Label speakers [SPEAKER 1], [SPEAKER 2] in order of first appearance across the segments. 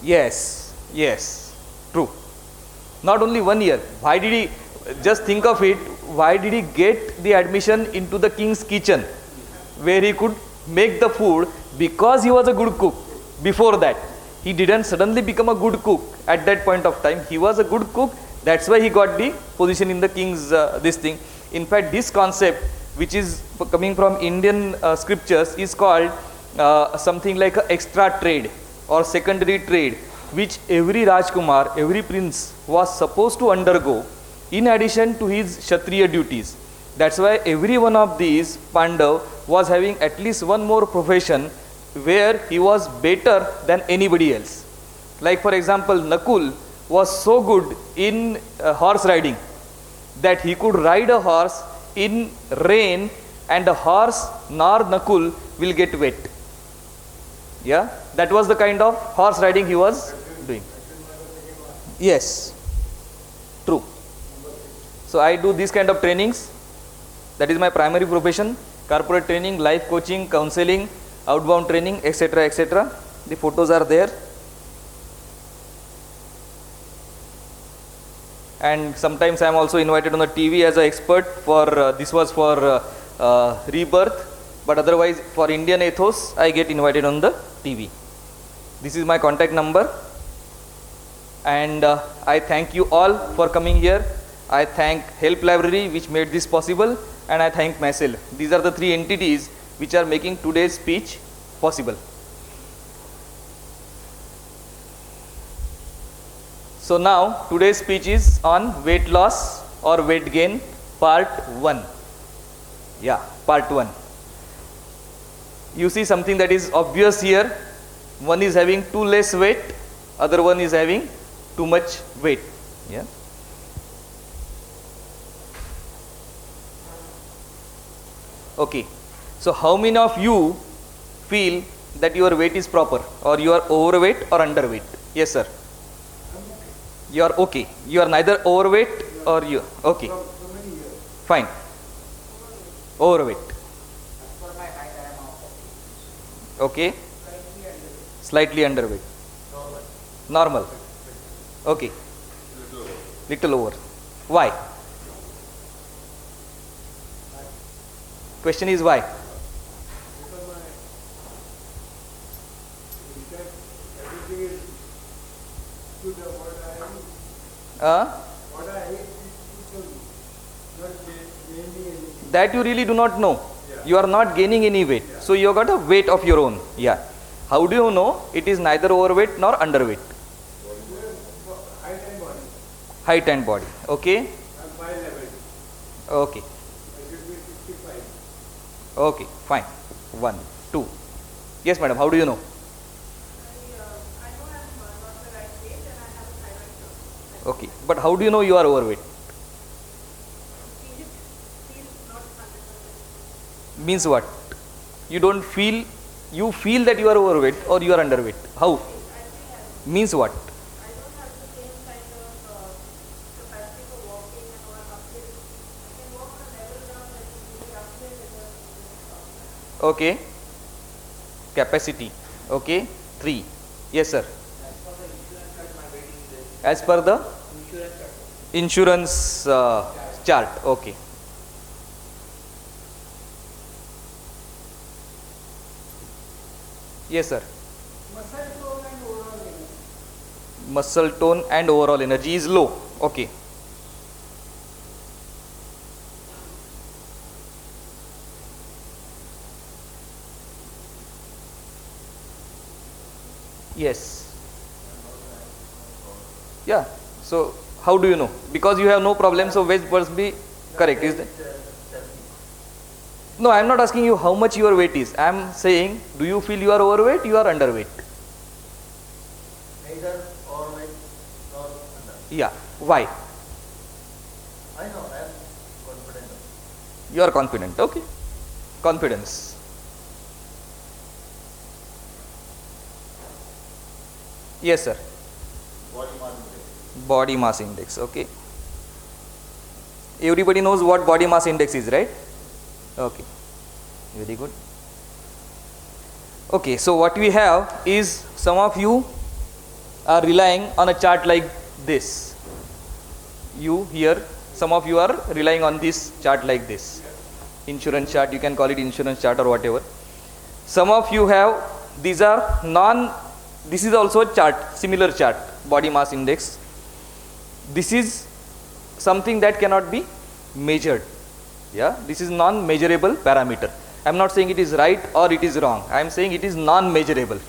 [SPEAKER 1] Yes, yes, true. Not only 1 year. Why did he, just think of it, why did he get the admission into the king's kitchen where he could make the food? Because he was a good cook before that. He didn't suddenly become a good cook at that point of time. He was a good cook. That's why he got the position in the king's this thing. In fact, this concept, which is coming from Indian scriptures, is called something like a extra trade or secondary trade, which every Rajkumar, every prince was supposed to undergo in addition to his Kshatriya duties. That's why every one of these Pandav was having at least one more profession where he was better than anybody else. Like for example, Nakul was so good in horse riding that he could ride a horse in rain and the horse nor Nakul will get wet. Yeah, that was the kind of horse riding he was doing. Yes, true. So I do this kind of trainings. That is my primary profession. Corporate training, life coaching, counseling, outbound training, etc., etc. The photos are there. And sometimes I am also invited on the TV as an expert for, this was for rebirth, but otherwise for Indian ethos, I get invited on the TV. This is my contact number. And I thank you all for coming here. I thank Help Library which made this possible, and I thank myself. These are the three entities which are making today's speech possible. So now today's speech is on weight loss or weight gain part 1. Yeah, part 1. You see something that is obvious here. One is having too less weight, other one is having too much weight. Yeah. Okay. So how many of you feel that your weight is proper, or you are overweight or underweight? Yes, sir. You are okay. You are neither overweight or you okay. Fine. Overweight. Okay. Slightly underweight. Normal. Okay. Little over. Why? Question is why? That you really do not know. You are not gaining any weight. So you have got a weight of your own. Yeah. How do you know it is neither overweight nor underweight? Height and body. Okay. Okay. Okay, fine. 1, 2. Yes, madam. How do you know? Okay, but how do you know you are overweight? Means what? You don't feel, you feel that you are overweight or you are underweight. How? Means what? Okay. Capacity. Okay. 3. Yes, sir. As per the insurance chart. Okay. Yes, sir. Muscle tone and overall energy is low. Okay. Yes. Yeah. So how do you know? Because you have no problem, so weight must be correct. Is that? No, I am not asking you how much your weight is. I am saying, do you feel you are overweight? You are underweight.
[SPEAKER 2] Neither overweight nor under.
[SPEAKER 1] Yeah. Why?
[SPEAKER 2] I know. I am confident.
[SPEAKER 1] You are confident. Okay. Confidence. Yes, sir.
[SPEAKER 2] Body mass index.
[SPEAKER 1] Body mass index. Okay. Everybody knows what body mass index is, right? Okay. Very good. Okay. So what we have is some of you are relying on a chart like this. You here, some of you are relying on this chart like this. Insurance chart, you can call it insurance chart or whatever. Some of you have, these are this is also a chart, similar chart, body mass index. This is something that cannot be measured. Yeah, this is non-measurable parameter. I am not saying it is right or it is wrong. I am saying it is non-measurable.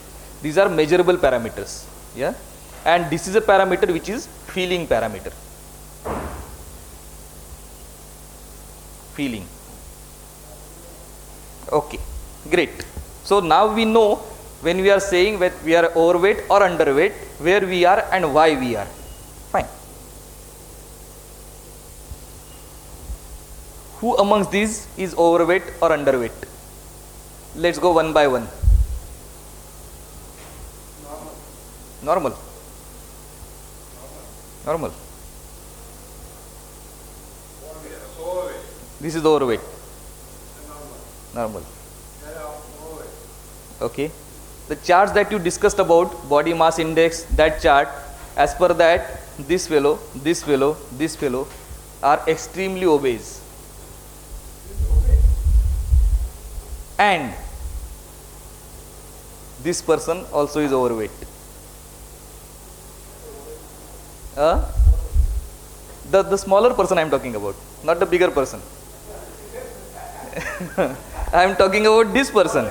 [SPEAKER 1] These are measurable parameters. Yeah, and this is a parameter which is feeling parameter. Feeling. Okay, great. So now we know when we are saying that we are overweight or underweight, where we are and why we are. Fine. Who amongst these is overweight or underweight? Let's go one by one. Normal. Normal. This is the overweight. Normal. Okay. The charts that you discussed about, body mass index, that chart, as per that, this fellow, this fellow, this fellow are extremely obese. And this person also is overweight. The smaller person I am talking about, not the bigger person. I am talking about this person.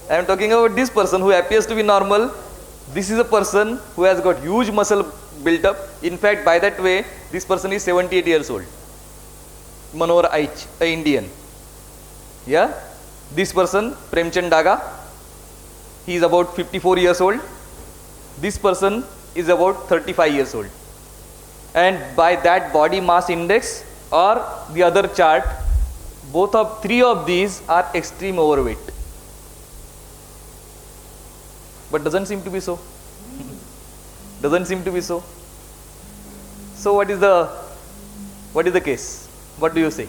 [SPEAKER 1] I am talking about this person who appears to be normal. This is a person who has got huge muscle built up. In fact, by that way, this person is 78 years old. Manohar Aich, an Indian. Yeah? This person, Premchand Daga, he is about 54 years old. This person is about 35 years old. And by that body mass index or the other chart, three of these are extreme overweight. But doesn't seem to be so. Doesn't seem to be so. So what is the case? What do you say?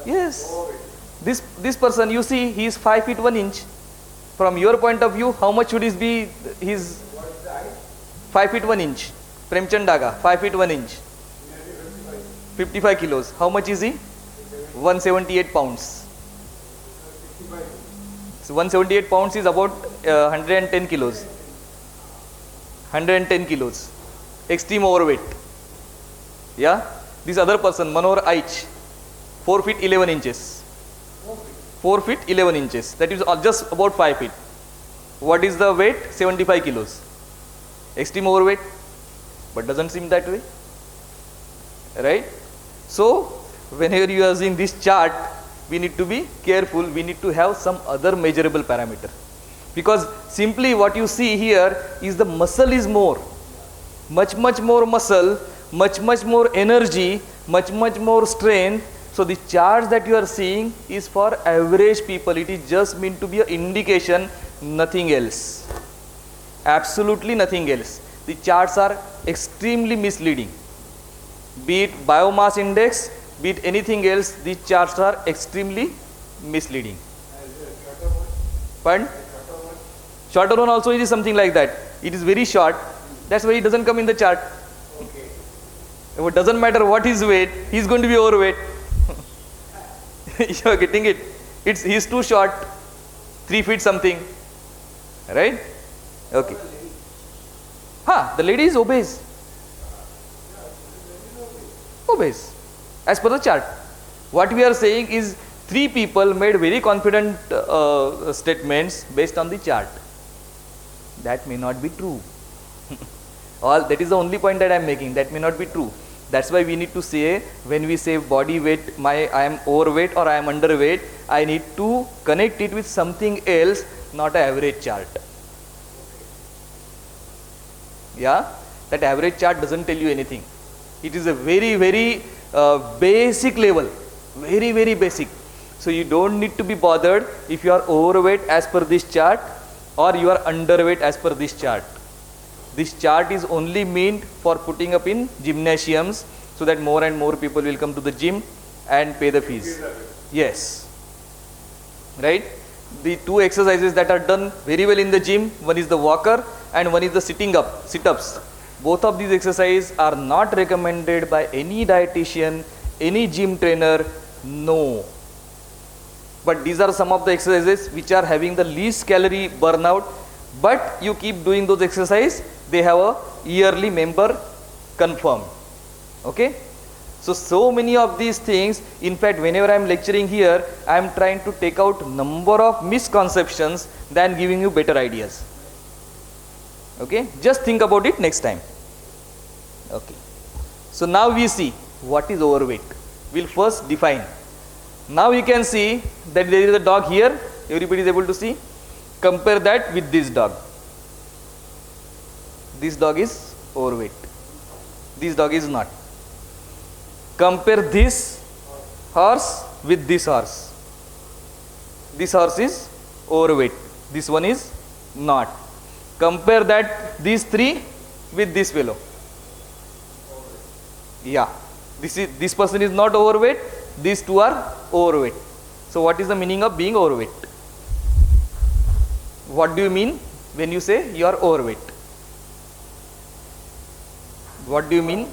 [SPEAKER 1] Yes. This person, you see, he is 5 feet 1 inch. From your point of view, how much should he be? His 5 feet 1 inch. Premchand Daga, 5 feet 1 inch. 55 kilos. How much is he? 178 pounds. So 178 pounds is about 110 kilos. 110 kilos. Extreme overweight. Yeah. This other person, Manohar Aich, 4 feet 11 inches. 4 feet 11 inches. That is just about 5 feet. What is the weight? 75 kilos. Extreme overweight. But doesn't seem that way. Right? So, whenever you are using this chart, we need to be careful. We need to have some other measurable parameter. Because simply what you see here is the muscle is more. Much more muscle, much more energy, much more strength. So the charts that you are seeing is for average people. It is just meant to be an indication, nothing else. Absolutely nothing else. The charts are extremely misleading. Be it biomass index, be it anything else, these charts are extremely misleading. Pardon? Shorter one also is something like that. It is very short. That's why it doesn't come in the chart. It doesn't matter what his weight, he is going to be overweight. You are getting it? He is too short, 3 feet something. Right? Okay. The lady is obese. Obese. As per the chart. What we are saying is 3 people made very confident statements based on the chart. That may not be true. That is the only point that I am making. That may not be true. That's why we need to say, when we say body weight, I am overweight or I am underweight, I need to connect it with something else, not an average chart. Yeah? That average chart doesn't tell you anything. It is a very basic level. Very basic. So you don't need to be bothered if you are overweight as per this chart or you are underweight as per this chart. This chart is only meant for putting up in gymnasiums so that more and more people will come to the gym and pay the fees. Yes. right? The two exercises that are done very well in the gym, one is the walker and one is the sitting up, sit-ups. Both of these exercises are not recommended by any dietitian, any gym trainer, no. But these are some of the exercises which are having the least calorie burnout, but you keep doing those exercises, they have a yearly member confirmed. Okay, so many of these things, in fact whenever I am lecturing here, I am trying to take out number of misconceptions than giving you better ideas. Okay, just think about it next time. Okay, so now we see what is overweight. We'll first define. Now you can see that there is a dog here, everybody is able to see. Compare that with this dog. This dog is overweight, this dog is not. Compare this horse with this horse. This horse is overweight, this one is not. Compare that these three with this fellow. Yeah, this person is not overweight, these two are overweight. So what is the meaning of being overweight? What do you mean when you say you are overweight? What do you mean?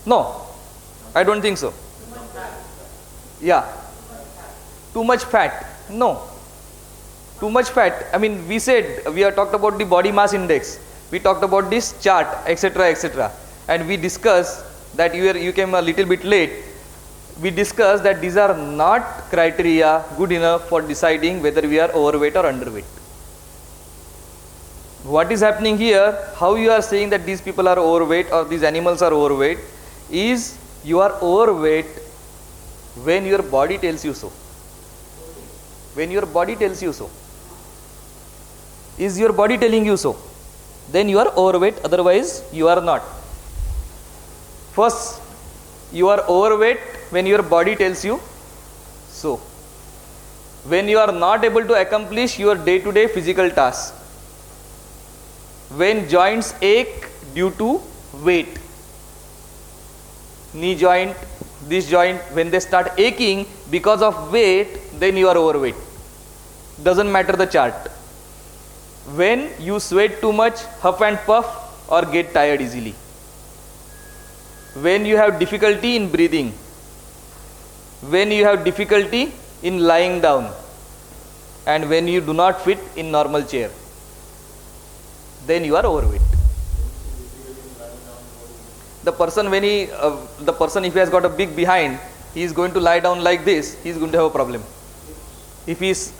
[SPEAKER 1] No, I don't think so. Yeah, too much fat. No, too much fat. I mean, we said, we have talked about the body mass index, we talked about this chart, etc., etc., and we discussed that you came a little bit late. We discussed that these are not criteria good enough for deciding whether we are overweight or underweight. What is happening here, how you are saying that these people are overweight or these animals are overweight, is you are overweight when your body tells you so. When your body tells you so. Is your body telling you so? Then you are overweight, otherwise you are not. First, you are overweight when your body tells you so. When you are not able to accomplish your day-to-day physical tasks. When joints ache due to weight. Knee joint, this joint, when they start aching because of weight, then you are overweight. Doesn't matter the chart. When you sweat too much, huff and puff, or get tired easily. When you have difficulty in breathing. When you have difficulty in lying down. And when you do not fit in normal chair. Then you are overweight. The person when if he has got a big behind, he is going to lie down like this, he is going to have a problem. If he is